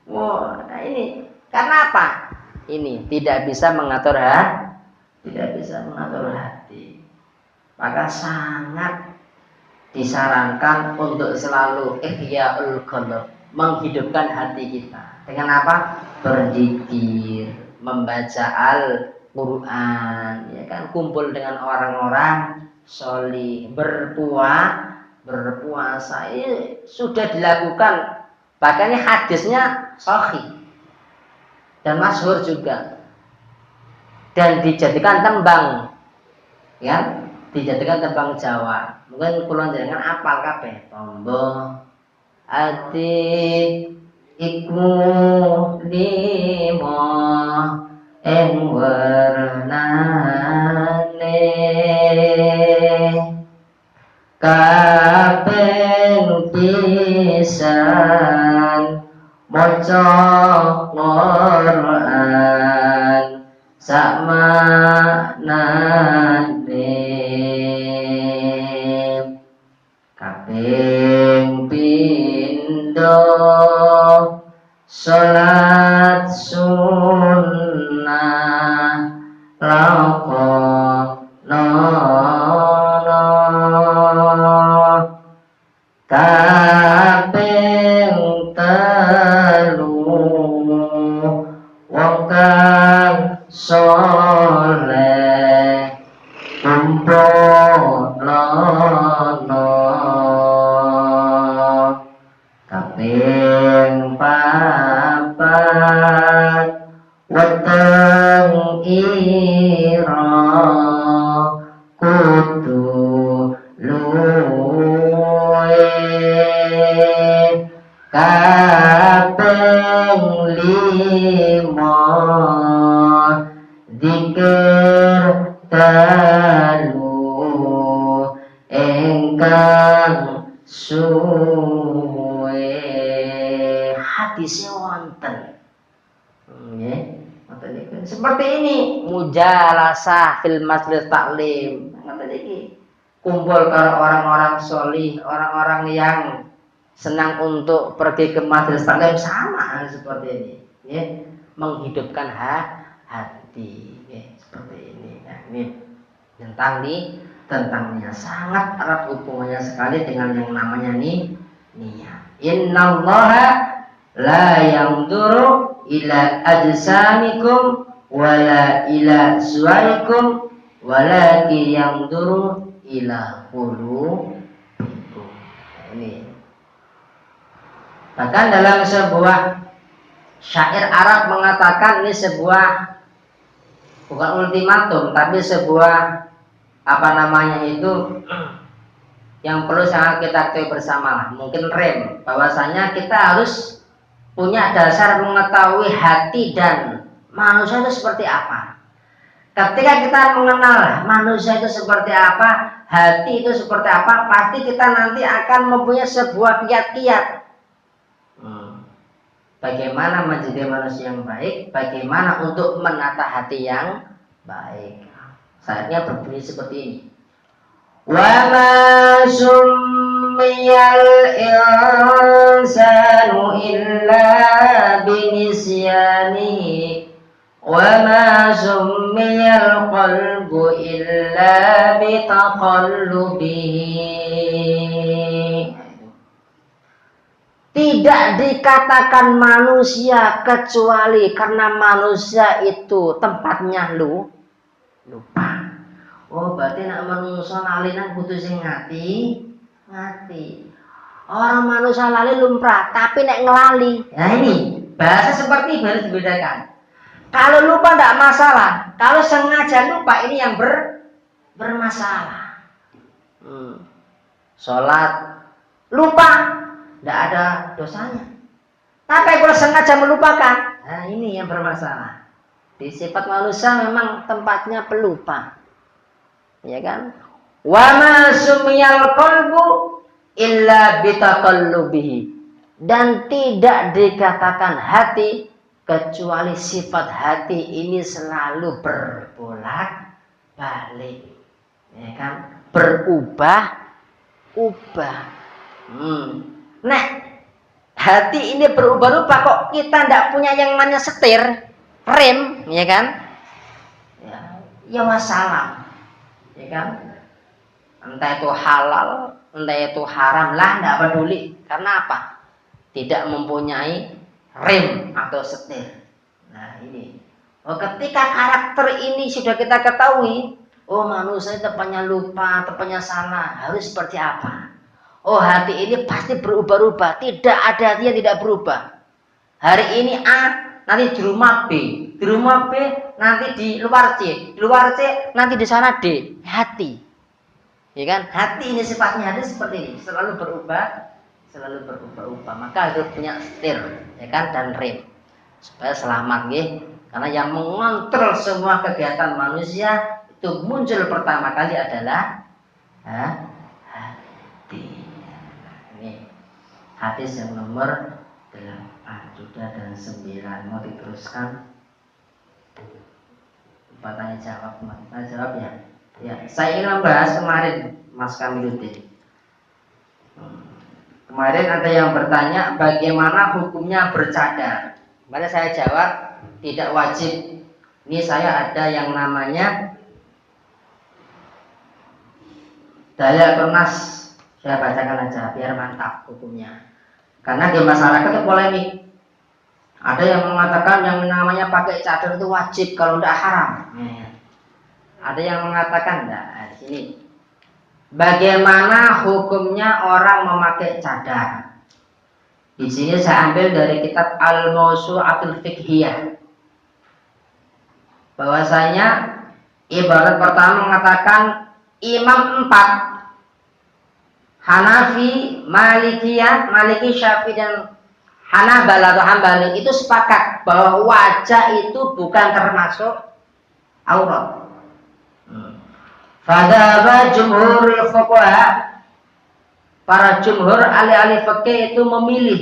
Wah, nah ini karena apa? Ini tidak bisa mengatur hati. maka sangat disarankan untuk selalu ihya'ul qalb, menghidupkan hati kita. Dengan apa? Berzikir, membaca Al-Qur'an, ya kan, kumpul dengan orang-orang sholih, berpuasa. Ini sudah dilakukan. Bahkan ini hadisnya sahih dan masyhur juga. Dan dijadikan tembang, ya, dijadikan tembang Jawa. Mungkin kula jenengan apal kabeh. Tombo ati iku limo ing wernane kaping pisan maca Quran sakmanane kaping pindho salat sunnah lakonono kaping telu wong kang soleh kumpulana kaping papat weteng ira kudu luwe kaping lima zikir dalu ingkang suwe. Hadisnya wonten nggih, ngoten iki. Seperti ini mujalasah fil majlis taklim, ngoten iki. Kumpul karo orang-orang sholih, orang-orang yang senang untuk pergi ke majelis taklim, sama seperti ini, ya, menghidupkan hati, ya, seperti ini. Nah, ini tentangnya sangat erat hubungannya sekali dengan yang namanya niat. Innallaha la yanzuru ila ajsamikum wala ila suwarikum walakin yanzuru ila qulubikum. Ini bahkan dalam sebuah syair Arab mengatakan, ini sebuah bukan ultimatum tapi sebuah apa namanya itu yang perlu sangat kita ketahui bersama lah, mungkin rem, bahwasanya kita harus punya dasar mengetahui hati dan manusia itu seperti apa. Ketika kita mengenal manusia itu seperti apa, hati itu seperti apa, pasti kita nanti akan mempunyai sebuah kiat-kiat. Bagaimana menjadi manusia yang baik, bagaimana untuk menata hati yang baik. Saatnya berbunyi seperti ini. Wa ma summiyal insanu illa binisyanihi wa ma summiyal qalbu illa bitaqallubihi. Tidak dikatakan manusia kecuali karena manusia itu tempatnya lupa. Oh, berarti nak manusia lalinan kudu sing ngati. Orang manusia lali lumrah, tapi nek ngelali. Nah ini bahasa seperti ini harus dibedakan. Kalau lupa tidak masalah, kalau sengaja lupa ini yang bermasalah. Sholat lupa, tidak ada dosanya. Tapi kalau sengaja melupakan, nah ini yang bermasalah. Di sifat manusia memang tempatnya pelupa. Ya kan? Wa ma sumiyal qalbu illa bitaqallubihi. Dan tidak dikatakan hati kecuali sifat hati ini selalu berbolak-balik. Ya kan? Berubah-ubah. Nah, hati ini berubah-ubah kok kita tidak punya yang namanya setir, rem, ya kan? Ya wassalam. Ya kan? entah itu halal, entah itu haram, lah tidak peduli. Karena apa? Tidak mempunyai rem atau setir. Nah ini, ketika karakter ini sudah kita ketahui, manusia tepatnya lupa, tepatnya salah, harus seperti apa? Hati ini pasti berubah-ubah, tidak ada hati yang tidak berubah. Hari ini A, nanti di rumah B, di rumah B nanti di luar C, di luar C nanti di sana D. Hati, ya kan? Hati ini sifatnya ada seperti ini, selalu berubah, selalu berubah-ubah. Maka harus punya setir, ya kan, dan rem supaya selamat, ya. Karena yang mengontrol semua kegiatan manusia itu muncul pertama kali adalah hati. Ini hadis yang nomor 8 sudah dan 9. Mau diteruskan? Tanya jawab, tanya jawab ya. Ya, saya ingin membahas kemarin, Mas Kamiluddin. Kemarin ada yang bertanya bagaimana hukumnya bercadar. Maka saya jawab tidak wajib. Ini saya ada yang namanya dalil tunas. Saya bacakan aja biar mantap hukumnya. Karena di masyarakat itu polemik. Ada yang mengatakan yang namanya pakai cadar itu wajib kalau tidak haram. Ada yang mengatakan enggak. Di sini. Bagaimana hukumnya orang memakai cadar? Di sini saya ambil dari kitab Al-Mawsu'atul Fiqhiyah. Bahwasanya ibarat pertama mengatakan imam 4 Hanafi, Maliki, Syafi'i dan Hanabalah atau Hambali itu sepakat bahwa wajah itu bukan termasuk aurat. Fadhaba jumhurul fuqaha, para jumhur ahli-ahli fikih itu memilih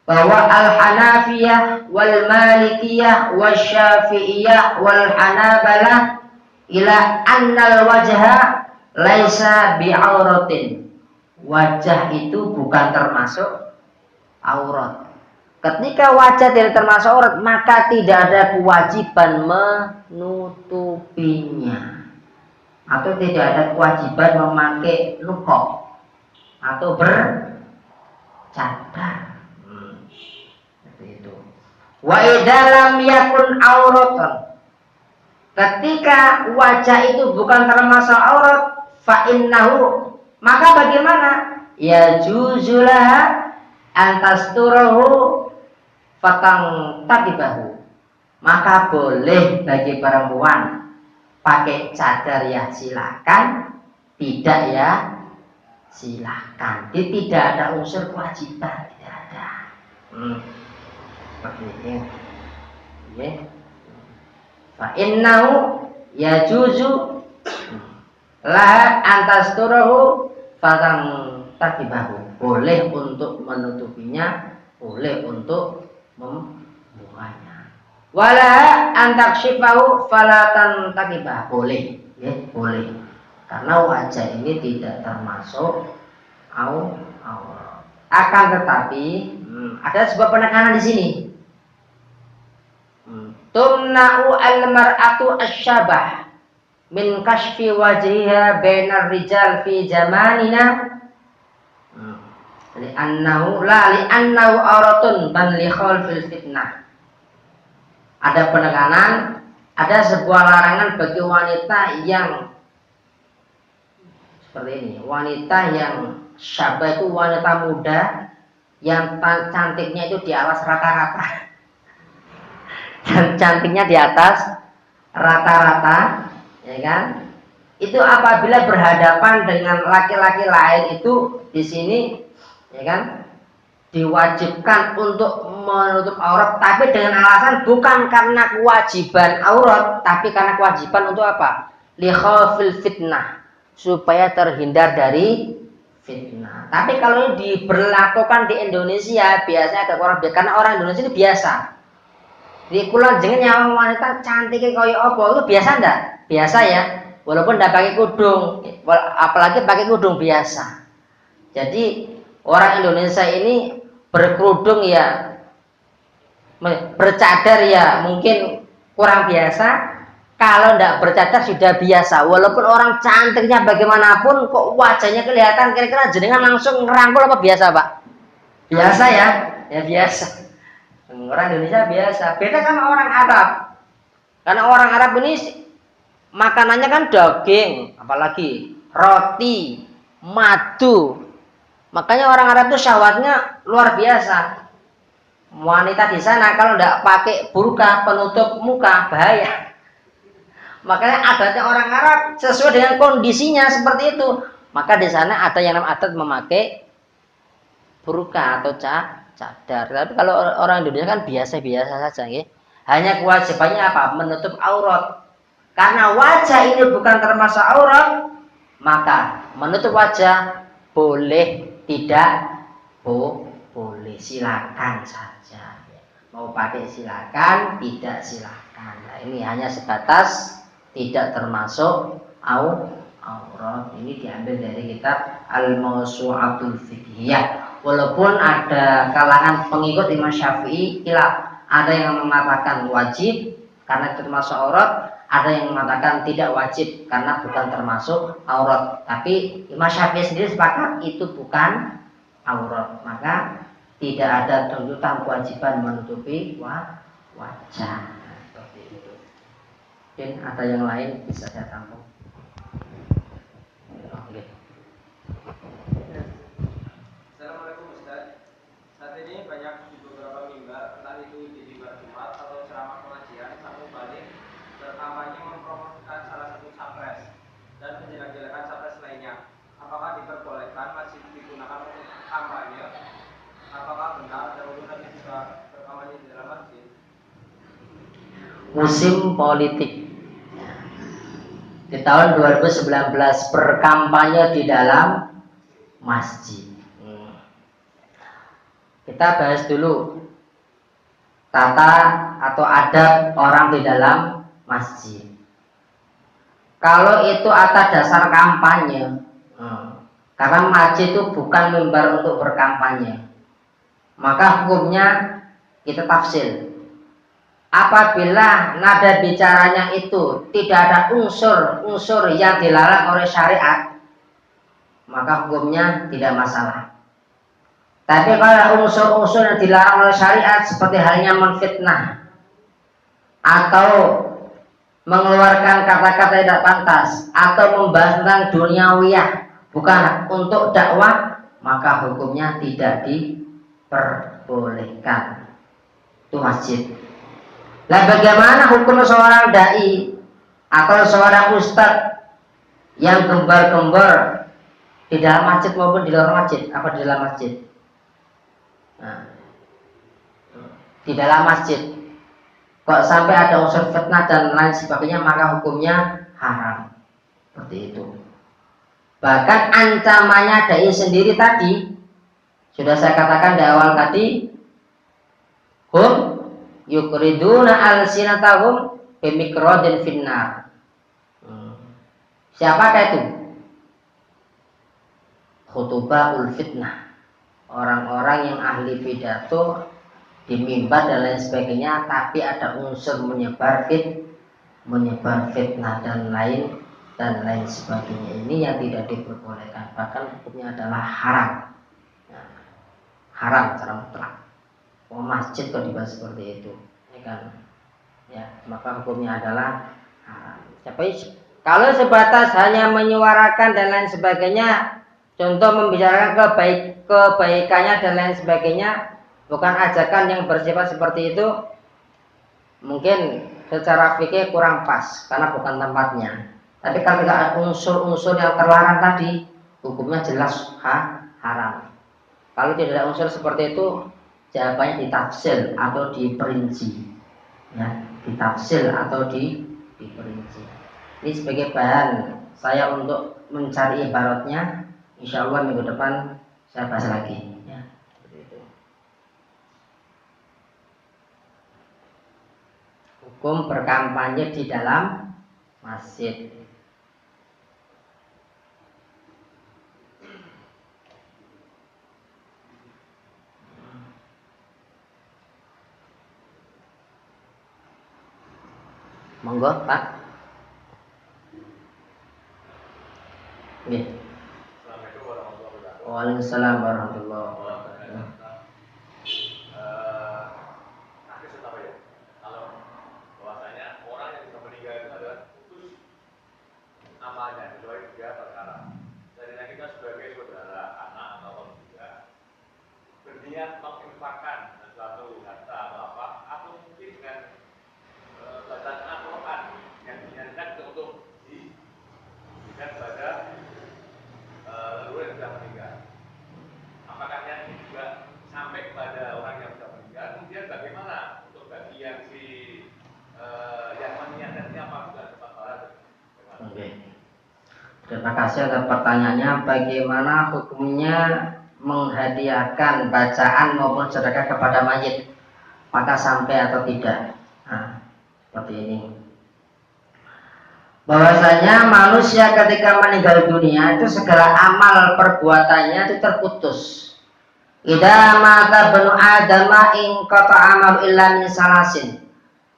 bahwa al-Hanafiyah wal Malikiyah wasyafi'iyah wal Hanabalah ila annal wajha laisa bi'auratin. Wajah itu bukan termasuk aurat. Ketika wajah tidak termasuk aurat, maka tidak ada kewajiban menutupinya, atau tidak ada kewajiban memakai nuqab atau bercadar. Seperti itu. Wa idza lam yakun auratan. Ketika wajah itu bukan termasuk aurat, fa innahu, maka bagaimana? Ya juzulah antasturahu fatang takibahu. Maka boleh bagi perempuan pakai cadar ya silakan, tidak ya silakan. Jadi tidak ada unsur kewajiban, tidak ada. Seperti ini. Ya. Fa innahu ya juzu la antasturahu fatang takibahu. Boleh untuk menutupinya, boleh untuk membukanya. Wala antakshifahu falatan takibah. Boleh, ya, boleh. Karena wajah ini tidak termasuk aurat. Akan tetapi ada sebuah penekanan di sini. Tumna'u al-mar'atu asyabah min kashfi wajhiha bainar rijal fi zamanina li'annahu auratun bal li khawfil fitnah. Ada penekanan, ada sebuah larangan bagi wanita yang seperti ini. Wanita yang syabah itu wanita muda yang cantiknya itu di atas rata-rata. Dan cantiknya di atas rata-rata, ya kan? Itu apabila berhadapan dengan laki-laki lain itu di sini, ya kan, diwajibkan untuk menutup aurat, tapi dengan alasan bukan karena kewajiban aurat, tapi karena kewajiban untuk apa? Li khawfil fitnah, supaya terhindar dari fitnah. Tapi kalau ini diberlakukan di Indonesia biasanya agak kurang biasa, karena orang Indonesia ini biasa. Di kulon jenenge nyawang wanita cantiknya kaya apa itu biasa ndak? Biasa ya, walaupun ndak pakai kudung, apalagi pakai kudung biasa. Jadi orang Indonesia ini berkerudung ya, bercadar ya mungkin kurang biasa. kalau tidak bercadar sudah biasa. Walaupun orang cantiknya bagaimanapun, kok wajahnya kelihatan, kira-kira jenengan langsung ngerangkul apa biasa, Pak? Biasa ya, ya biasa. Orang Indonesia biasa. Beda sama orang Arab. Karena orang Arab ini makanannya kan daging, apalagi roti, madu. Makanya orang Arab itu syahwatnya luar biasa. Wanita di sana kalau tidak pakai burka penutup muka bahaya. Makanya adatnya orang Arab sesuai dengan kondisinya seperti itu. Maka di sana ada yang namanya adat memakai burka atau cadar. Tapi kalau orang Indonesia kan biasa-biasa saja, ya. Hanya kewajibannya apa? Menutup aurat. Karena wajah ini bukan termasuk aurat, maka menutup wajah boleh, tidak boleh, silakan saja. Mau pakai silakan, tidak silakan. Nah, ini hanya sebatas tidak termasuk aurat. Ini diambil dari kitab Al-Mawsu'atul Fiqhiyah. Walaupun ada kalangan pengikut Imam Syafi'i khilaf. Ada yang mengatakan wajib karena itu termasuk aurat, ada yang mengatakan tidak wajib karena bukan termasuk aurat. Tapi Imam Syafi'i sendiri sepakat itu bukan aurat. Maka tidak ada tuntutan kewajiban menutupi wajah. Mungkin ada yang lain bisa saya tampung. Oke. Assalamualaikum Ustaz. Saat ini banyak di beberapa mimbar, entah itu di mimbar Jumat atau ceramah pengajian, satu balik berkampanye mempromosikan salah satu capres dan menjelek-jelekan capres lainnya. Apakah diperbolehkan masih digunakan untuk kampanye? Apakah benar Dahulu Nabi juga berkampanye di dalam masjid? Musim politik di tahun 2019 berkampanye di dalam masjid. Kita bahas dulu tata atau adab orang di dalam masjid. Kalau itu atas dasar kampanye, karena masjid itu bukan mimbar untuk berkampanye, maka hukumnya kita tafsir. Apabila nada bicaranya itu tidak ada unsur-unsur yang dilarang oleh syariat, maka hukumnya tidak masalah. Tapi kalau unsur-unsur yang dilarang oleh syariat seperti halnya menfitnah atau mengeluarkan kata-kata yang tidak pantas atau membahas tentang duniawiyah bukan untuk dakwah, maka hukumnya tidak diperbolehkan. Itu masjid. Nah, bagaimana hukum seorang dai atau seorang ustadz yang gembar-gembar di dalam masjid maupun di luar masjid? Apa di dalam masjid? Nah, di dalam masjid. Kok sampai ada unsur fitnah dan lain sebagainya, maka hukumnya haram. Seperti itu. Bahkan ancamannya dai sendiri tadi sudah saya katakan di awal tadi, yukriduna alsinatahum bimikrodin finnar. Siapakah itu? Khutubahul fitnah. Orang-orang yang ahli pidato di mimbar dan lain sebagainya, tapi ada unsur menyebar fitnah dan lain sebagainya. Ini yang tidak diperbolehkan. Bahkan hukumnya adalah haram. Haram secara mutlak. Masjid kok dibahas seperti itu, ya kan? Ya, maka hukumnya adalah haram. Tapi kalau sebatas hanya menyuarakan dan lain sebagainya, contoh membicarakan kebaikannya dan lain sebagainya, bukan ajakan yang bersifat seperti itu, mungkin secara fikih kurang pas karena bukan tempatnya. Tapi kalau tidak ada unsur-unsur yang terlarang tadi, hukumnya jelas haram. Kalau tidak ada unsur seperti itu, jawabannya ditafsir atau diperinci, ya, ditafsir atau diperinci. Ini sebagai bahan saya untuk mencari ibaratnya. Insya Allah minggu depan saya bahas lagi. Ya, itu. Hukum berkampanye di dalam masjid. Monggo Pak. Waalaikumsalam warahmatullahi wabarakatuh. Hadis apa ya? Kalau bahwasanya orang yang sudah meninggal itu adalah putus amalnya kecuali 3 perkara. Jadinya kita sebagai saudara, anak atau juga berniat menginfakkan sesuatu harta atau apa, atau mungkin dengan bacaan Al-Quran yang diniatkan untuk diberikan pada leluhur yang sudah meninggal. Apakah ini juga sampai kepada orang yang sudah meninggal? Kemudian bagaimana untuk bagi yang yang meniatkan ini apa juga tempat barat? Oke. Terima kasih atas pertanyaannya. Bagaimana hukumnya menghadiahkan bacaan maupun sedekah kepada mayit? Maka sampai atau tidak? Nah, seperti ini. Bahwasanya manusia ketika meninggal dunia itu segala amal perbuatannya itu terputus. Idza mata banu adama in qata amal illa min salasin.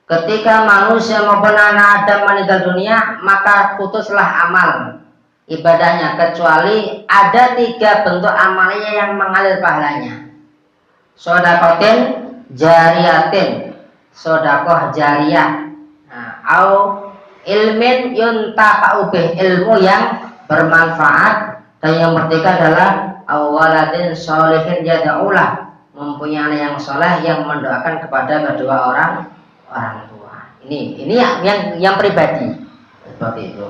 Ketika manusia maupun anak Adam meninggal dunia, maka putuslah amal ibadahnya kecuali ada 3 bentuk amalnya yang mengalir pahalanya. Sodakotin jariyatin, sodakoh jariyah, au ilmin yuntafa'u bih, ilmu yang bermanfaat, dan yang ketiga adalah awaladin sholihin yada'ulah, mempunyai anak yang soleh yang mendoakan kepada kedua orang tua. Ini yang pribadi seperti itu.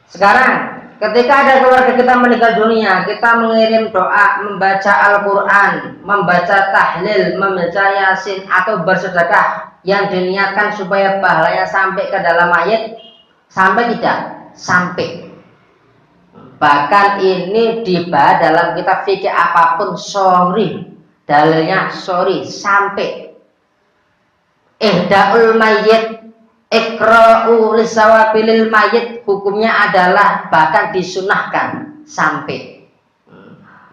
Sekarang ketika ada keluarga kita meninggal dunia, kita mengirim doa, membaca Al-Quran, membaca tahlil, membaca yasin, atau bersedekah yang diniatkan supaya pahalanya sampai ke dalam mayit, sampai tidak? Sampai. Bahkan ini dibahas dalam kitab fikih apapun, sorry, dalilnya sorry, sampai. Ihdaul mayyit ikra'u lisawabilil mayyit, hukumnya adalah bahkan disunahkan sampai.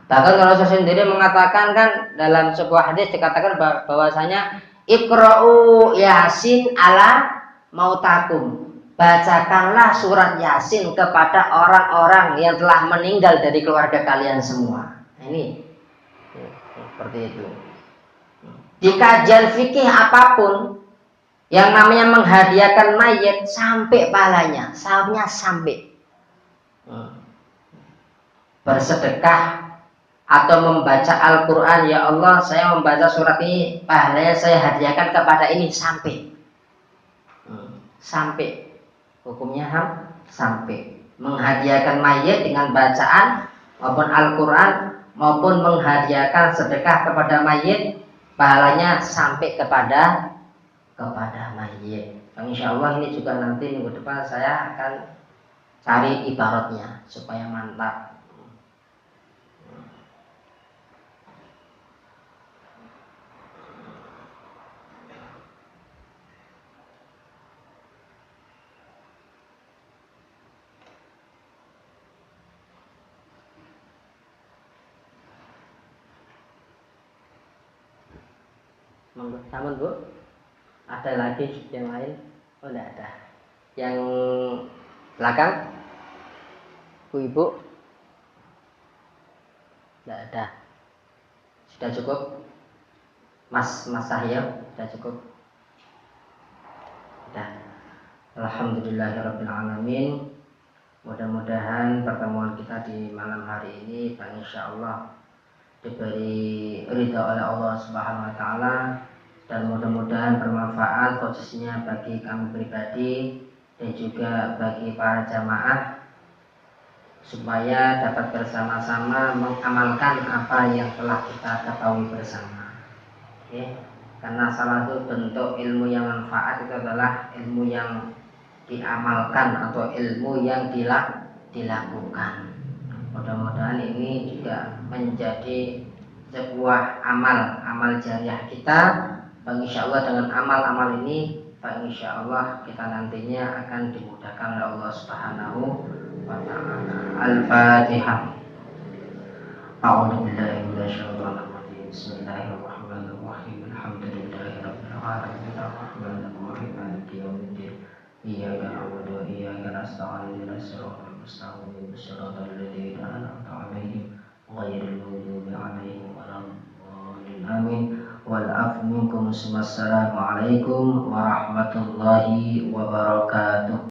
Bahkan kalau saya sendiri mengatakan kan dalam sebuah hadis dikatakan bahwasanya ikra'u yasin ala mautakum, bacakanlah surat yasin kepada orang-orang yang telah meninggal dari keluarga kalian semua. Ini seperti itu. Di kajian fikih apapun yang namanya menghadiahkan mayit sampai pahalanya, sahamnya sampai. Bersedekah atau membaca Al-Quran, ya Allah saya membaca surat ini, pahalanya saya hadiahkan kepada ini, sampai. Sampai. Hukumnya sampai. Menghadiahkan mayit dengan bacaan maupun Al-Quran maupun menghadiahkan sedekah kepada mayit, pahalanya sampai kepada mayit. Insya Allah ini juga nanti minggu depan saya akan cari ibaratnya supaya mantap. Sampun Bu, ada lagi yang lain? Oh tidak ada. Yang belakang, Bu Ibu, tidak ada. Sudah cukup, Mas Sahya, sudah cukup. Sudah. Alhamdulillahirabbil alamin. Mudah-mudahan pertemuan kita di malam hari ini insya Allah diberi ridha oleh Allah Subhanahu wa taala, dan mudah-mudahan bermanfaat khususnya bagi kami pribadi dan juga bagi para jamaah, supaya dapat bersama-sama mengamalkan apa yang telah kita ketahui bersama. Oke. Karena salah satu bentuk ilmu yang manfaat itu adalah ilmu yang diamalkan atau ilmu yang dilakukan. Mudah-mudahan ini juga menjadi sebuah amal jariah kita. Insya Allah dengan amal-amal ini, insya Allah kita nantinya akan dimudahkan oleh Allah Subhanahu wa ta'ala. Al-Fatihah. A'udzubillahi minasyaitonir rajim. Bismillahirrahmanirrahim. Alhamdulillahirabbil alamin. Arrahmanir rahim. Maliki yaumiddin. Iyyaka na'budu wa iyyaka nasta'in. Ihdinas siratal mustaqim. Shiratal ladzina an'amta 'alaihim ghairil maghdubi 'alaihim waladdallin. Amin. Wal afu minkum. Wassalamu alaikum warahmatullahi wabarakatuh.